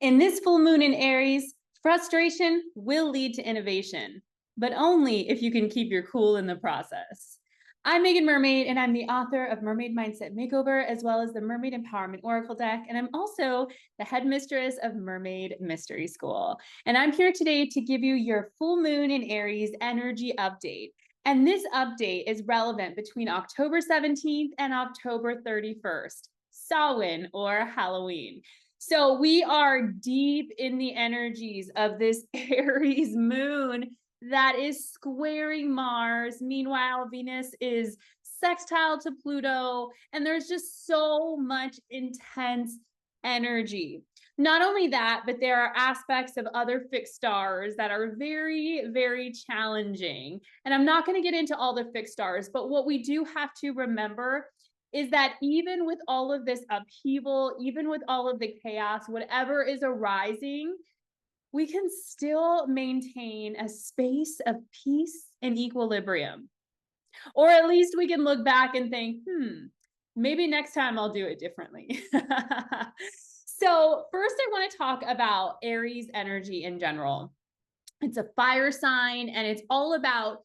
In this full moon in Aries, frustration will lead to innovation, but only if you can keep your cool in the process. I'm Meagan Mermaid, and I'm the author of Mermaid Mindset Makeover, as well as the Mermaid Empowerment Oracle deck. And I'm also the headmistress of Mermaid Mystery School. And I'm here today to give you your full moon in Aries energy update. And this update is relevant between October 17th and October 31st, Samhain or Halloween. So we are deep in the energies of this Aries moon that is squaring Mars. Meanwhile, Venus is sextile to Pluto, and there's just so much intense energy. Not only that, but there are aspects of other fixed stars that are very, very challenging. And I'm not going to get into all the fixed stars, but what we do have to remember is that even with all of this upheaval, even with all of the chaos, whatever is arising, we can still maintain a space of peace and equilibrium. Or at least we can look back and think, maybe next time I'll do it differently. So first I want to talk about Aries energy in general. It's a fire sign, and it's all about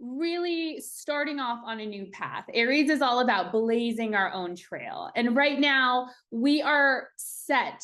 really starting off on a new path. Aries is all about blazing our own trail. And right now we are set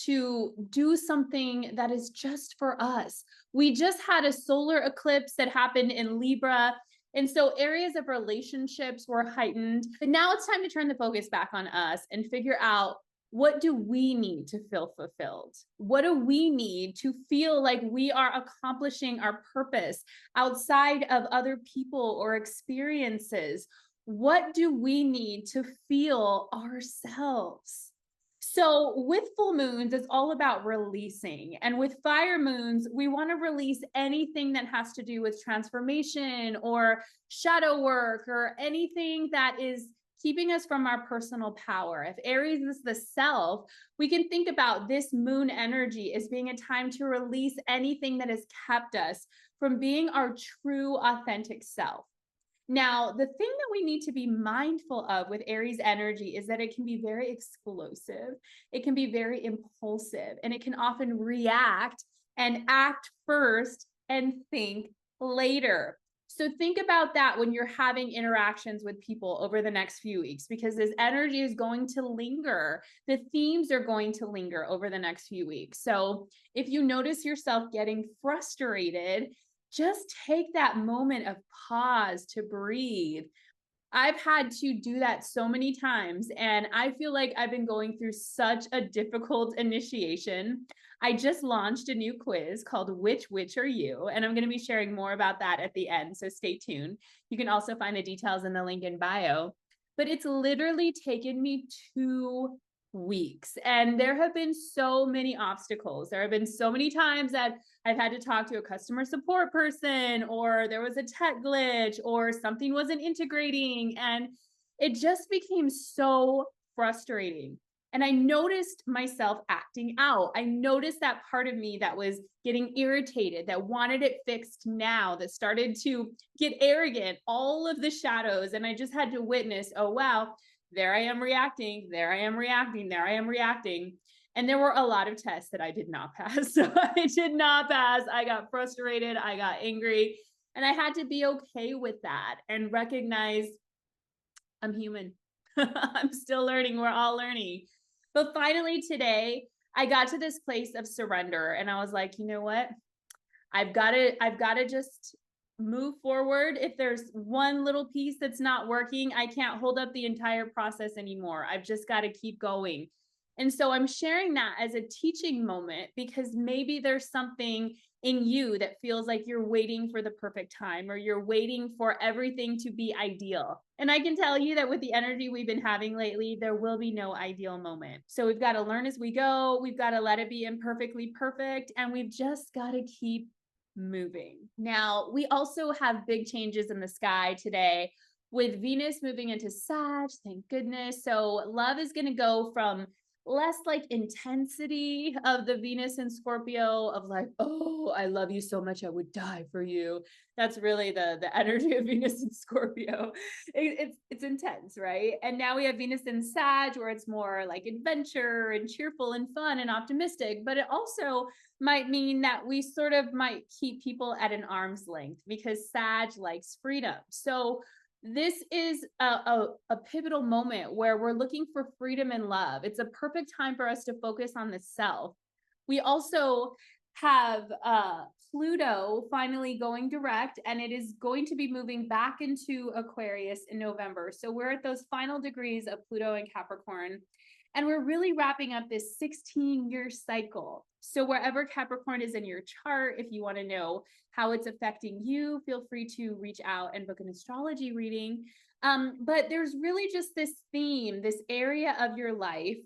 to do something that is just for us. We just had a solar eclipse that happened in Libra. And so areas of relationships were heightened. But now it's time to turn the focus back on us and figure out, what do we need to feel fulfilled? What do we need to feel like we are accomplishing our purpose outside of other people or experiences? What do we need to feel ourselves? So with full moons, it's all about releasing. And with fire moons, we want to release anything that has to do with transformation or shadow work or anything that is keeping us from our personal power. If Aries is the self, we can think about this moon energy as being a time to release anything that has kept us from being our true, authentic self. Now, the thing that we need to be mindful of with Aries energy is that it can be very explosive, it can be very impulsive, and it can often react and act first and think later. So think about that when you're having interactions with people over the next few weeks, because this energy is going to linger. The themes are going to linger over the next few weeks. So if you notice yourself getting frustrated, just take that moment of pause to breathe. I've had to do that so many times, and I feel like I've been going through such a difficult initiation. I just launched a new quiz called Which Witch Are You? And I'm going to be sharing more about that at the end, so stay tuned. You can also find the details in the link in bio. But it's literally taken me 2 weeks, and there have been so many obstacles. There have been so many times that I've had to talk to a customer support person, or there was a tech glitch, or something wasn't integrating, and it just became so frustrating. And I noticed myself acting out. I noticed that part of me that was getting irritated, that wanted it fixed now, that started to get arrogant, all of the shadows. And I just had to witness, oh, wow, there I am reacting, there I am reacting, there I am reacting. And there were a lot of tests that I did not pass. So I did not pass. I got frustrated. I got angry. And I had to be okay with that and recognize I'm human. I'm still learning. We're all learning. But finally today, I got to this place of surrender. And I was like, you know what? I've got to just move forward. If there's one little piece that's not working, I can't hold up the entire process anymore. I've just got to keep going. And so I'm sharing that as a teaching moment, because maybe there's something in you that feels like you're waiting for the perfect time, or you're waiting for everything to be ideal. And I can tell you that with the energy we've been having lately, there will be no ideal moment. So we've got to learn as we go. We've got to let it be imperfectly perfect. And we've just got to keep moving. Now, we also have big changes in the sky today with Venus moving into Sag, thank goodness. So love is going to go from less like intensity of the Venus in Scorpio of like, oh, I love you so much, I would die for you. That's really the energy of Venus in Scorpio. It's intense, right? And now we have Venus in Sag, where it's more like adventure and cheerful and fun and optimistic. But it also might mean that we sort of might keep people at an arm's length because Sag likes freedom. So this is a pivotal moment where we're looking for freedom and love. It's a perfect time for us to focus on the self. We also have Pluto finally going direct, and it is going to be moving back into Aquarius in November. So we're at those final degrees of Pluto and Capricorn, and we're really wrapping up this 16-year cycle. So wherever Capricorn is in your chart, if you want to know how it's affecting you, feel free to reach out and book an astrology reading. But there's really just this theme, this area of your life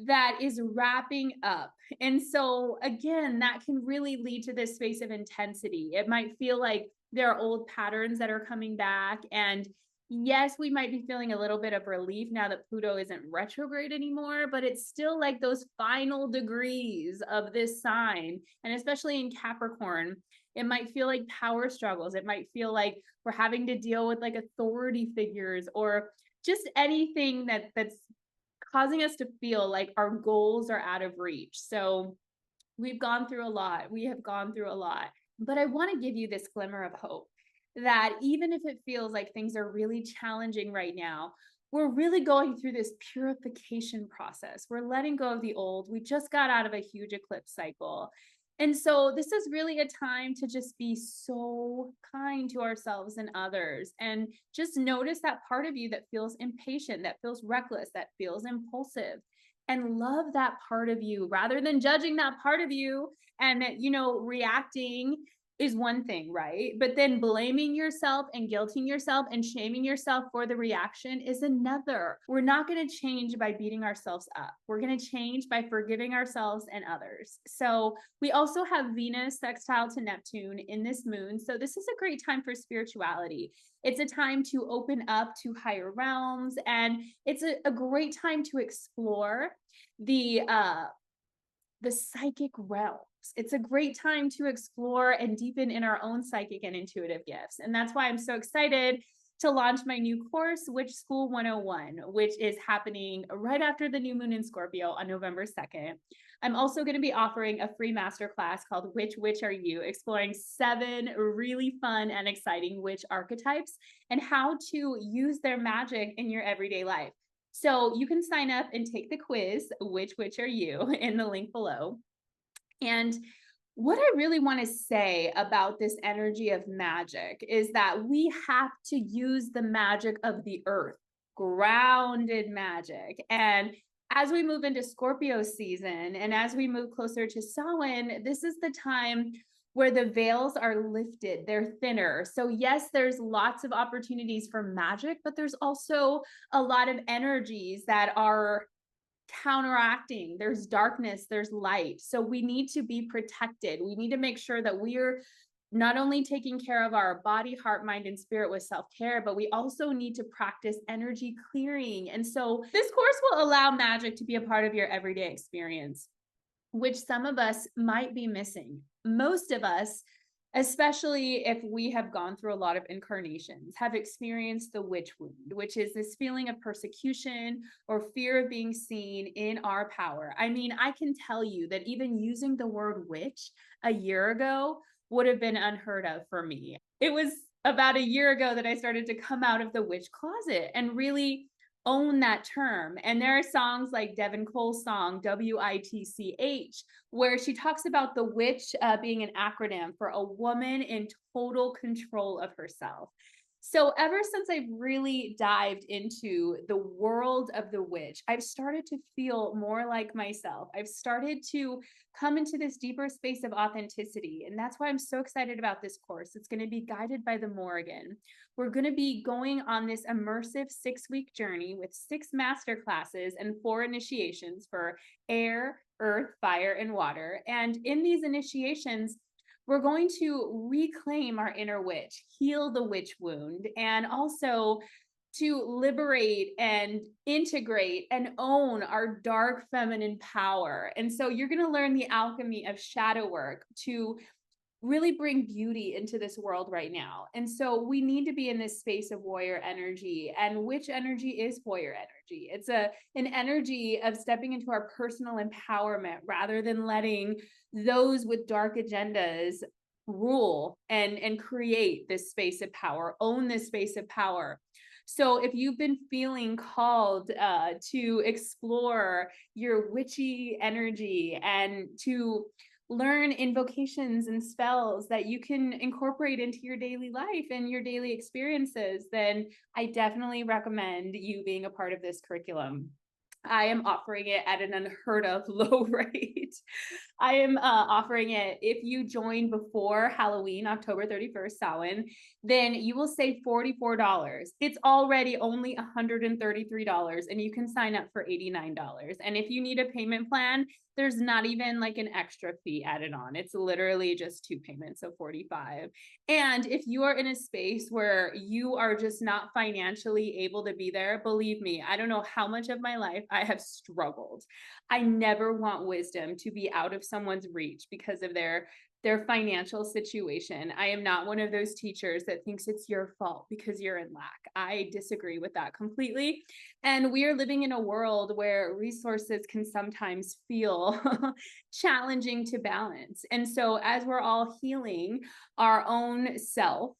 that is wrapping up. And so again, that can really lead to this space of intensity. It might feel like there are old patterns that are coming back. And yes, we might be feeling a little bit of relief now that Pluto isn't retrograde anymore, but it's still like those final degrees of this sign. And especially in Capricorn, it might feel like power struggles. It might feel like we're having to deal with like authority figures or just anything that's causing us to feel like our goals are out of reach. So we've gone through a lot. We have gone through a lot. But I want to give you this glimmer of hope that even if it feels like things are really challenging right now, we're really going through this purification process. We're letting go of the old. We just got out of a huge eclipse cycle. And so this is really a time to just be so kind to ourselves and others, and just notice that part of you that feels impatient, that feels reckless, that feels impulsive, and love that part of you rather than judging that part of you. And, reacting is one thing, right? But then blaming yourself and guilting yourself and shaming yourself for the reaction is another. We're not going to change by beating ourselves up. We're going to change by forgiving ourselves and others. So we also have Venus sextile to Neptune in this moon. So this is a great time for spirituality. It's a time to open up to higher realms, and it's a great time to explore the psychic realms. It's a great time to explore and deepen in our own psychic and intuitive gifts. And that's why I'm so excited to launch my new course, Witch School 101, which is happening right after the new moon in Scorpio on November 2nd. I'm also going to be offering a free masterclass called Which Witch Are You? Exploring 7 really fun and exciting witch archetypes and how to use their magic in your everyday life. So you can sign up and take the quiz, Which Witch Are You, in the link below. And what I really want to say about this energy of magic is that we have to use the magic of the earth, grounded magic. And as we move into Scorpio season and as we move closer to Samhain, this is the time where the veils are lifted, they're thinner. So yes, there's lots of opportunities for magic, but there's also a lot of energies that are counteracting. There's darkness, there's light. So we need to be protected. We need to make sure that we're not only taking care of our body, heart, mind, and spirit with self-care, but we also need to practice energy clearing. And so this course will allow magic to be a part of your everyday experience, which some of us might be missing. Most of us, especially if we have gone through a lot of incarnations, have experienced the witch wound, which is this feeling of persecution or fear of being seen in our power. I mean, I can tell you that even using the word witch a year ago would have been unheard of for me. It was about a year ago that I started to come out of the witch closet and really own that term. And there are songs like Devin Cole's song, WITCH, where she talks about the witch being an acronym for a woman in total control of herself. So ever since I've really dived into the world of the witch, I've started to feel more like myself. I've started to come into this deeper space of authenticity. And that's why I'm so excited about this course. It's going to be guided by the Morrigan. We're going to be going on this immersive 6-week journey with 6 master classes and 4 initiations for air, earth, fire, and water. And in these initiations, we're going to reclaim our inner witch, heal the witch wound, and also to liberate and integrate and own our dark feminine power. And so you're going to learn the alchemy of shadow work to really bring beauty into this world right now. And so we need to be in this space of warrior energy. And which energy is warrior energy? It's an energy of stepping into our personal empowerment rather than letting those with dark agendas rule and create this space of power, own this space of power. So if you've been feeling called to explore your witchy energy and to learn invocations and spells that you can incorporate into your daily life and your daily experiences, then I definitely recommend you being a part of this curriculum. I am offering it at an unheard of low rate. I am offering it if you join before Halloween, October 31st, Samhain, then you will save $44. It's already only $133 and you can sign up for $89. And if you need a payment plan, there's not even like an extra fee added on. It's literally just 2 payments of $45. And if you are in a space where you are just not financially able to be there, believe me, I don't know how much of my life I have struggled. I never want wisdom to be out of someone's reach because of their financial situation. I am not one of those teachers that thinks it's your fault because you're in lack. I disagree with that completely. And we are living in a world where resources can sometimes feel challenging to balance. And so as we're all healing our own self,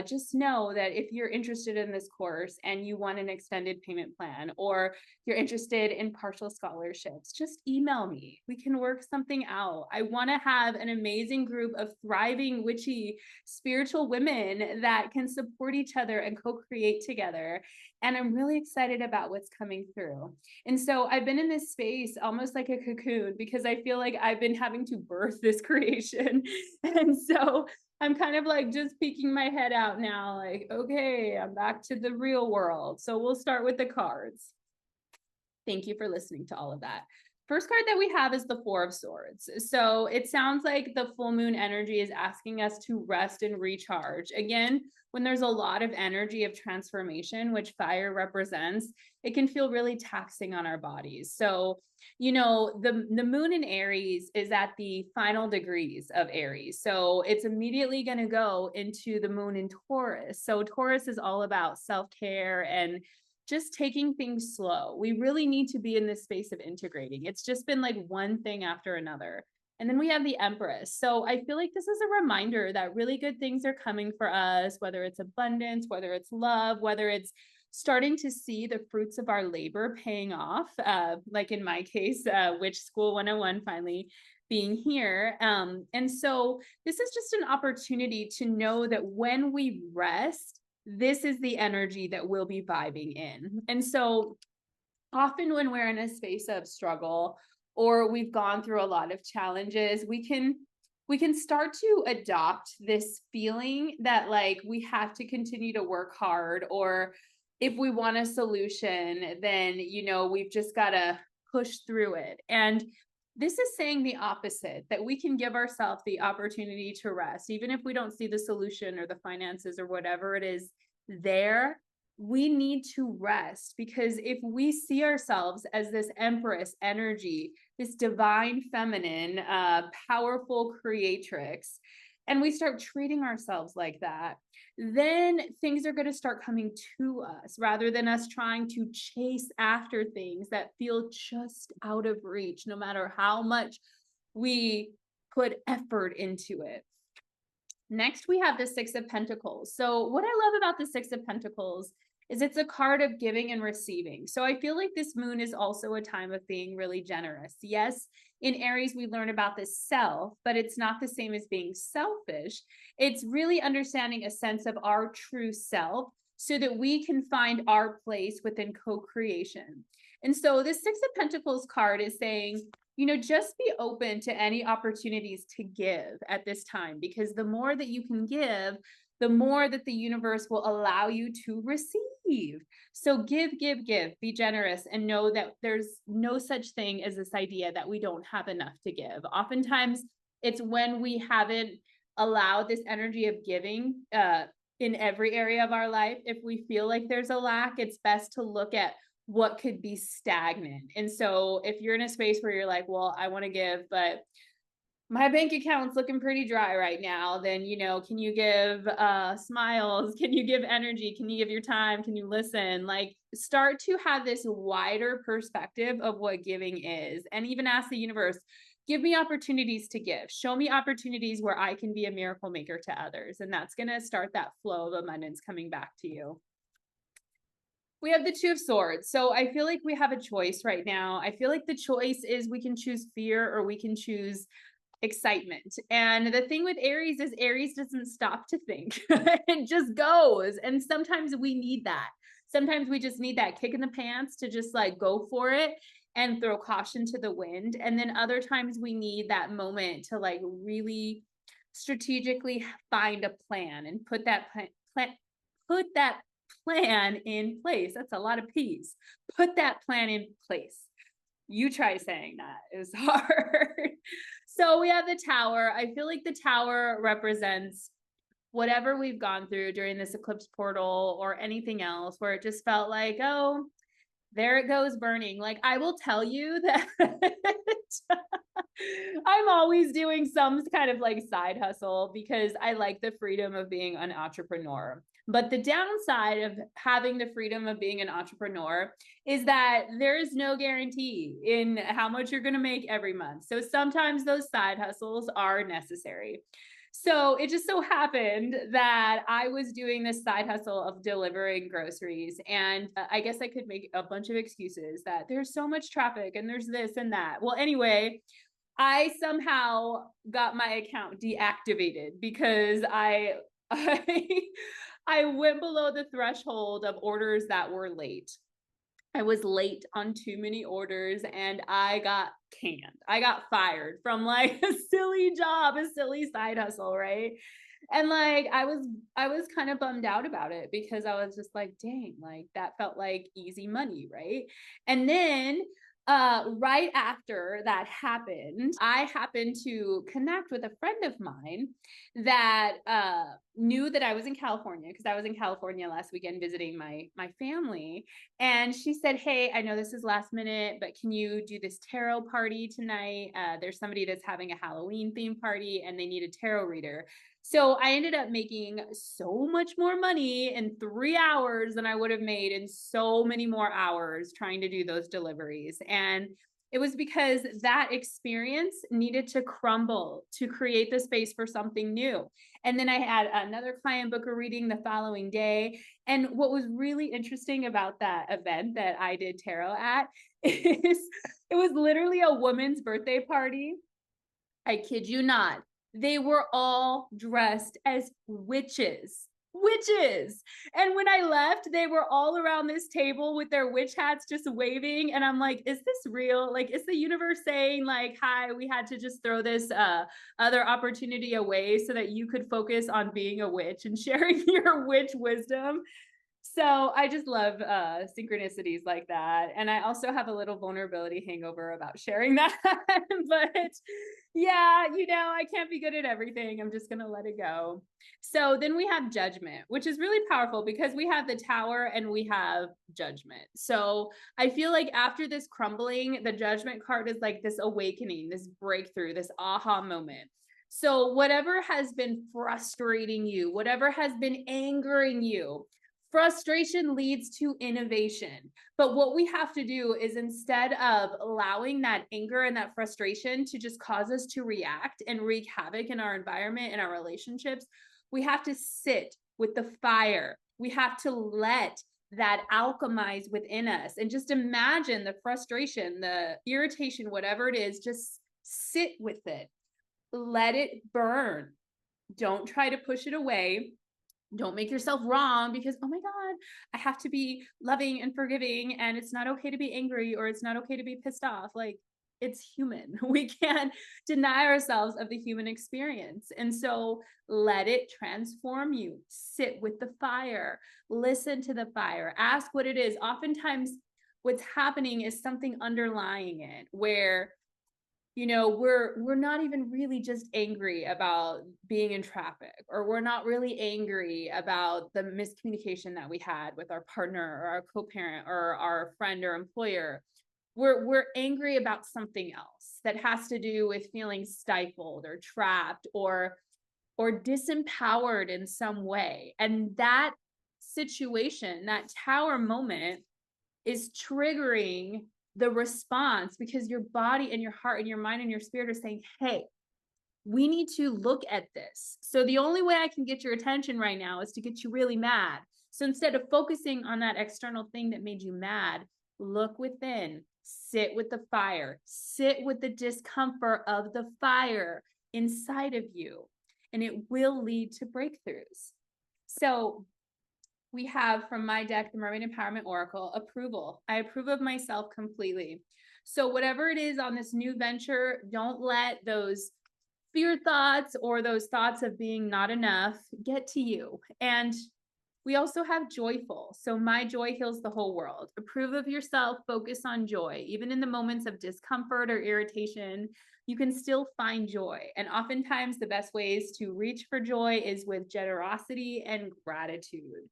just know that if you're interested in this course and you want an extended payment plan, or you're interested in partial scholarships, just email me. We can work something out. I want to have an amazing group of thriving, witchy, spiritual women that can support each other and co-create together. And I'm really excited about what's coming through. And so I've been in this space almost like a cocoon because I feel like I've been having to birth this creation. And so I'm kind of like just peeking my head out now, like, okay, I'm back to the real world. So we'll start with the cards. Thank you for listening to all of that. First card that we have is the Four of Swords. So it sounds like the full moon energy is asking us to rest and recharge. Again, when there's a lot of energy of transformation, which fire represents, it can feel really taxing on our bodies. So, you know, the moon in Aries is at the final degrees of Aries. So it's immediately going to go into the moon in Taurus. So Taurus is all about self-care and just taking things slow. We really need to be in this space of integrating. It's just been like one thing after another. And then we have the Empress. So I feel like this is a reminder that really good things are coming for us, whether it's abundance, whether it's love, whether it's starting to see the fruits of our labor paying off. Like in my case, Witch School 101 finally being here. And so this is just an opportunity to know that when we rest, this is the energy that we'll be vibing in. And so often when we're in a space of struggle or we've gone through a lot of challenges, we can start to adopt this feeling that like we have to continue to work hard, or if we want a solution, then, you know, we've just got to push through it. And this is saying the opposite, that we can give ourselves the opportunity to rest, even if we don't see the solution or the finances or whatever it is there. We need to rest, because if we see ourselves as this Empress energy, this divine feminine, powerful creatrix, and we start treating ourselves like that, then things are going to start coming to us rather than us trying to chase after things that feel just out of reach, no matter how much we put effort into it. Next, we have the Six of Pentacles. So what I love about the Six of Pentacles is it's a card of giving and receiving. So I feel like this moon is also a time of being really generous. Yes, in Aries, we learn about the self, but it's not the same as being selfish. It's really understanding a sense of our true self so that we can find our place within co-creation. And so this Six of Pentacles card is saying, you know, just be open to any opportunities to give at this time, because the more that you can give, the more that the universe will allow you to receive. So give, give, give, be generous, and know that there's no such thing as this idea that we don't have enough to give. Oftentimes, it's when we haven't allowed this energy of giving in every area of our life. If we feel like there's a lack, it's best to look at what could be stagnant. And so if you're in a space where you're like, well, I want to give, but my bank account's looking pretty dry right now, then, you know, can you give smiles? Can you give energy? Can you give your time? Can you listen? Like, start to have this wider perspective of what giving is, and even ask the universe, give me opportunities to give. Show me opportunities where I can be a miracle maker to others. And that's going to start that flow of abundance coming back to you. We have the Two of Swords. So I feel like we have a choice right now. I feel like the choice is we can choose fear or we can choose excitement. And the thing with Aries is Aries doesn't stop to think. It just goes. And sometimes we need that. Sometimes we just need that kick in the pants to just like go for it and throw caution to the wind. And then other times we need that moment to like really strategically find a plan and put that plan in place. That's a lot of P's. Put that plan in place. You try saying that. It was hard. So we have the Tower. I feel like the Tower represents whatever we've gone through during this eclipse portal or anything else where it just felt like, oh, there it goes burning. Like, I will tell you that I'm always doing some kind of like side hustle because I like the freedom of being an entrepreneur. But the downside of having the freedom of being an entrepreneur is that there is no guarantee in how much you're going to make every month. So sometimes those side hustles are necessary. So it just so happened that I was doing this side hustle of delivering groceries. And I guess I could make a bunch of excuses that there's so much traffic and there's this and that. Well, anyway, I somehow got my account deactivated because I went below the threshold of orders that were late. I was late on too many orders and I got canned. I got fired from like a silly job, a silly side hustle, right? And like I was kind of bummed out about it because I was just like, dang, like that felt like easy money, right? And then right after that happened, I happened to connect with a friend of mine that knew that I was in California because I was in California last weekend visiting my family. And she said, hey, I know this is last minute, but can you do this tarot party tonight? There's somebody that's having a Halloween theme party and they need a tarot reader. So I ended up making so much more money in 3 hours than I would have made in so many more hours trying to do those deliveries. And it was because that experience needed to crumble to create the space for something new. And then I had another client book a reading the following day. And what was really interesting about that event that I did tarot at is it was literally a woman's birthday party. I kid you not. They were all dressed as witches. And when I left, they were all around this table with their witch hats just waving. And I'm like, is this real? Like, is the universe saying like, hi, we had to just throw this other opportunity away so that you could focus on being a witch and sharing your witch wisdom? So I just love synchronicities like that. And I also have a little vulnerability hangover about sharing that. But yeah, you know, I can't be good at everything. I'm just going to let it go. So then we have Judgment, which is really powerful because we have the Tower and we have Judgment. So I feel like after this crumbling, the Judgment card is like this awakening, this breakthrough, this aha moment. So whatever has been frustrating you, whatever has been angering you, frustration leads to innovation. But what we have to do is instead of allowing that anger and that frustration to just cause us to react and wreak havoc in our environment and our relationships, we have to sit with the fire. We have to let that alchemize within us and just imagine the frustration, the irritation, whatever it is, just sit with it. Let it burn. Don't try to push it away. Don't make yourself wrong because, oh my God, I have to be loving and forgiving and it's not okay to be angry or it's not okay to be pissed off. Like, it's human. We can't deny ourselves of the human experience. And so let it transform you. Sit with the fire. Listen to the fire. Ask what it is. Oftentimes what's happening is something underlying it where we're not even really just angry about being in traffic, or we're not really angry about the miscommunication that we had with our partner or our co-parent or our friend or employer. We're angry about something else that has to do with feeling stifled or trapped or disempowered in some way. And that situation, that tower moment, is triggering the response because your body and your heart and your mind and your spirit are saying, hey, we need to look at this. So the only way I can get your attention right now is to get you really mad. So instead of focusing on that external thing that made you mad, look within, sit with the fire, sit with the discomfort of the fire inside of you, and it will lead to breakthroughs. So we have from my deck, the Mermaid Empowerment Oracle, approval. I approve of myself completely. So whatever it is on this new venture, don't let those fear thoughts or those thoughts of being not enough get to you. And we also have joyful. So my joy heals the whole world. Approve of yourself, focus on joy. Even in the moments of discomfort or irritation, you can still find joy. And oftentimes the best ways to reach for joy is with generosity and gratitude.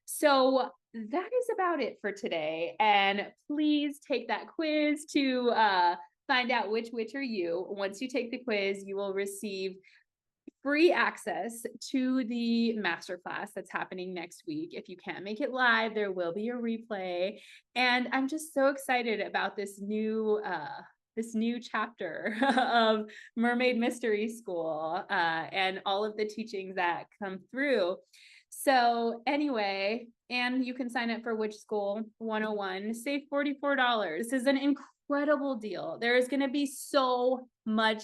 So that is about it for today. And please take that quiz to find out which witch are you. Once you take the quiz, you will receive free access to the masterclass that's happening next week. If you can't make it live, there will be a replay. And I'm just so excited about this new chapter of Mermaid Mystery School and all of the teachings that come through. So anyway, and you can sign up for Witch School 101, save $44. This is an incredible deal. There is going to be so much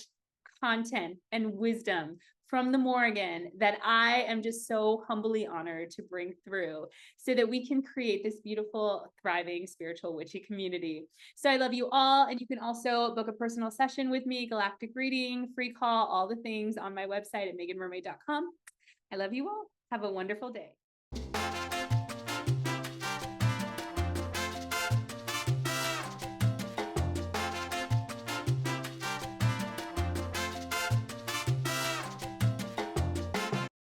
content and wisdom from the Morrigan that I am just so humbly honored to bring through so that we can create this beautiful, thriving, spiritual witchy community. So I love you all. And you can also book a personal session with me, galactic reading, free call, all the things on my website at meaganmermaid.com. I love you all. Have a wonderful day.